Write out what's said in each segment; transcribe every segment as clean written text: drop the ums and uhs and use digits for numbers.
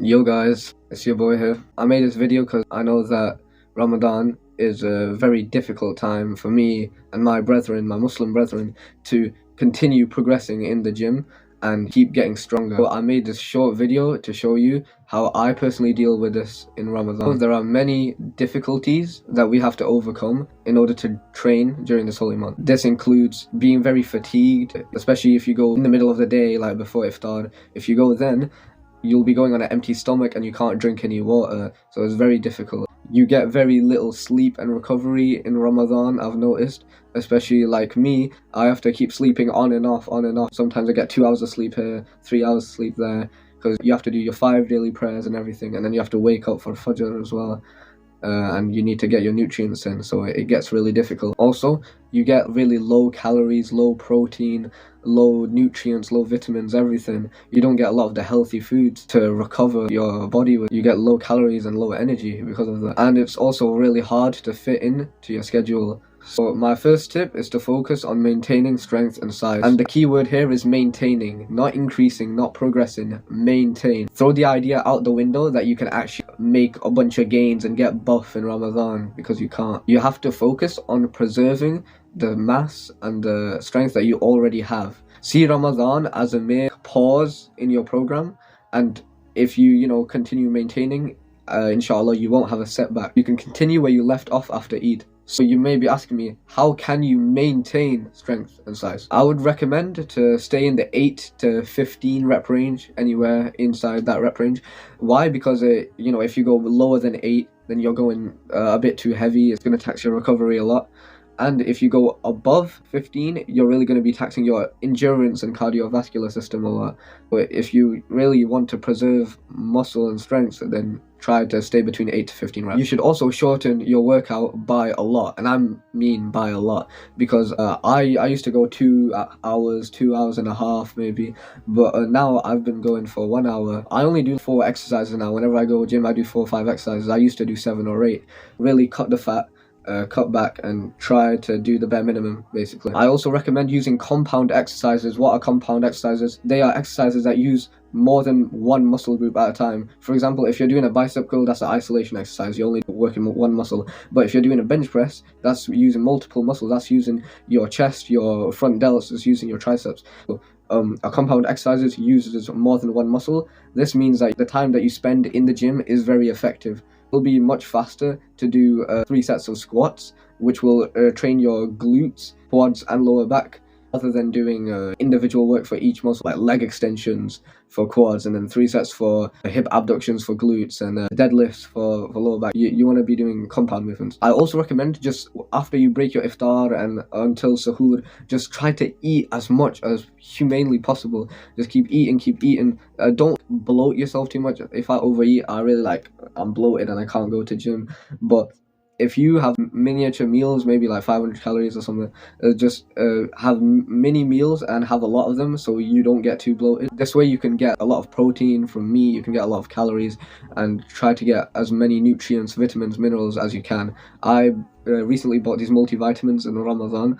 Yo guys, it's your boy here. I made this video because I know that Ramadan is a very difficult time for me and my brethren, my Muslim brethren, to continue progressing in the gym and keep getting stronger. So I made this short video to show you how I personally deal with this in Ramadan. There are many difficulties that we have to overcome in order to train during this holy month. This includes being very fatigued, especially if you go in the middle of the day, like before iftar. If you go then, you'll be going on an empty stomach and you can't drink any water, so it's very difficult. You get very little sleep and recovery in Ramadan, I've noticed, especially like me. I have to keep sleeping on and off. Sometimes I get 2 hours of sleep here, 3 hours of sleep there, because you have to do your 5 daily prayers and everything, and then you have to wake up for Fajr as well. And you need to get your nutrients in, so it gets really difficult. Also, you get really low calories, low protein, low nutrients, low vitamins, everything. You don't get a lot of the healthy foods to recover your body with. You get low calories and low energy because of that. And it's also really hard to fit in to your schedule. So my first tip is to focus on maintaining strength and size. And the key word here is maintaining, not increasing, not progressing, maintain. Throw the idea out the window that you can actually make a bunch of gains and get buff in Ramadan, because you can't. You have to focus on preserving the mass and the strength that you already have. See Ramadan as a mere pause in your program, and if you continue maintaining, inshallah you won't have a setback. You can continue where you left off after Eid. So you may be asking me, how can you maintain strength and size? I would recommend to stay in the 8 to 15 rep range, anywhere inside that rep range. Why? Because if you go lower than 8, then you're going a bit too heavy. It's going to tax your recovery a lot. And if you go above 15, you're really going to be taxing your endurance and cardiovascular system a lot. But if you really want to preserve muscle and strength, then try to stay between 8 to 15 reps. You should also shorten your workout by a lot, and I mean by a lot, because I used to go 2 hours, 2 hours and a half maybe, but now I've been going for 1 hour. I only do 4 exercises now. Whenever I go gym, I do 4 or 5 exercises. I used to do 7 or 8. Really cut the fat. Cut back and try to do the bare minimum, basically. I also recommend using compound exercises. What are compound exercises? They are exercises that use more than one muscle group at a time. For example, if you're doing a bicep curl, that's an isolation exercise. You're only working one muscle. But if you're doing a bench press, that's using multiple muscles. That's using your chest, your front delts, it's using your triceps. So, a compound exercise uses more than one muscle. This means that the time that you spend in the gym is very effective. It'll be much faster to do 3 sets of squats, which will train your glutes, quads and lower back, rather than doing individual work for each muscle, like leg extensions for quads, and then 3 sets for hip abductions for glutes, and deadlifts for lower back. You want to be doing compound movements. I also recommend, just after you break your iftar and until suhoor, just try to eat as much as humanely possible. Just keep eating. Don't bloat yourself too much. If I overeat, I'm bloated and I can't go to gym. But if you have miniature meals, maybe like 500 calories or something, just have mini meals and have a lot of them so you don't get too bloated. This way you can get a lot of protein from meat, you can get a lot of calories, and try to get as many nutrients, vitamins, minerals as you can. I recently bought these multivitamins in Ramadan,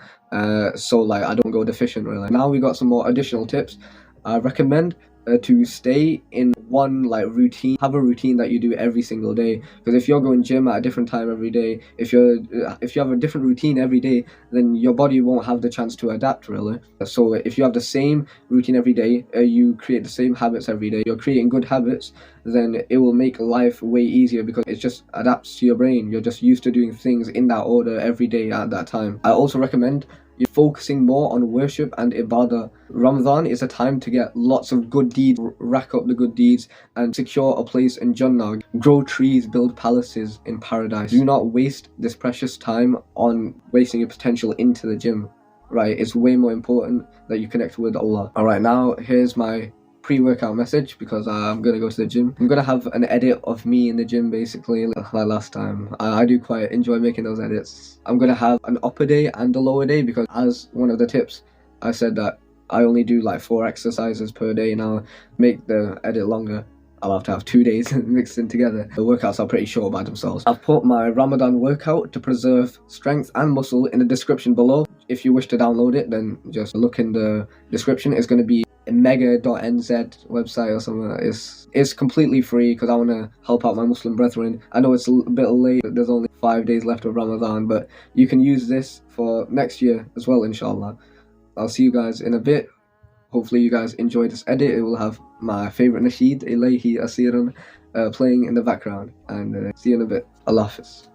so I don't go deficient really. Now we got some more additional tips. I recommend to stay in one routine. Have a routine that you do every single day, because if you're going gym at a different time every day, if you have a different routine every day, then your body won't have the chance to adapt really. So if you have the same routine every day, you create the same habits every day, you're creating good habits, then it will make life way easier, because it just adapts to your brain. You're just used to doing things in that order every day at that time. I also recommend you're focusing more on worship and ibadah. Ramadan is a time to get lots of good deeds, rack up the good deeds, and secure a place in Jannah. Grow trees, build palaces in paradise. Do not waste this precious time on wasting your potential into the gym, right? It's way more important that you connect with Allah. Alright, now here's my pre-workout message, because I'm gonna go to the gym. I'm gonna have an edit of me in the gym, basically, like last time. I do quite enjoy making those edits. I'm gonna have an upper day and a lower day, because as one of the tips, I said that I only do 4 exercises per day. Now make the edit longer, I'll have to have 2 days mixed in together. The workouts are pretty short by themselves. I've put my Ramadan workout to preserve strength and muscle in the description below. If you wish to download it, then just look in the description. It's going to be mega.nz website or something. It's completely free because I want to help out my Muslim brethren. I know it's a bit late, there's only 5 days left of Ramadan, but you can use this for next year as well, inshallah. I'll see you guys in a bit. Hopefully you guys enjoy this edit. It will have my favorite nasheed, Ilayhi Asiran, playing in the background. And see you in a bit. Allah Hafiz.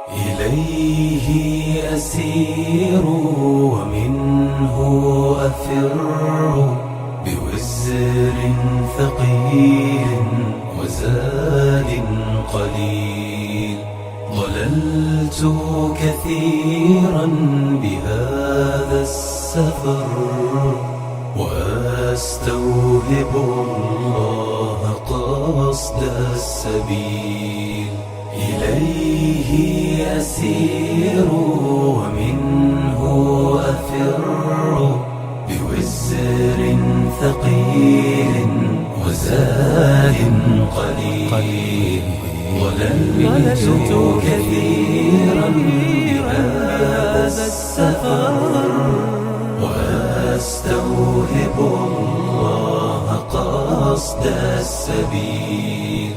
إليه أسير ومنه أفر بوزر ثقيل وزاد قليل. ضللت كثيرا بهذا السفر وأستوهب الله قصد السبيل. إليه أسير ومنه أفر بوزر ثقيل وزاد قليل. ضللت كثيرا بهذا السفر وأستوهب الله قصد السبيل.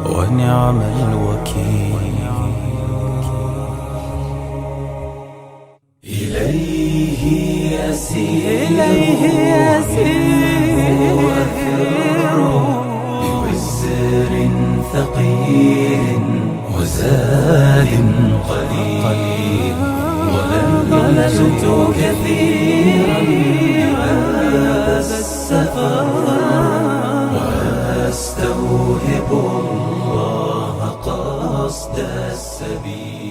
ونعم الوكيل. إليه أسير وأفر بوزر ثقيل وزاد قليل. ضللت كثيرا بهذا السفر وأستوهب الله قصد السبيل.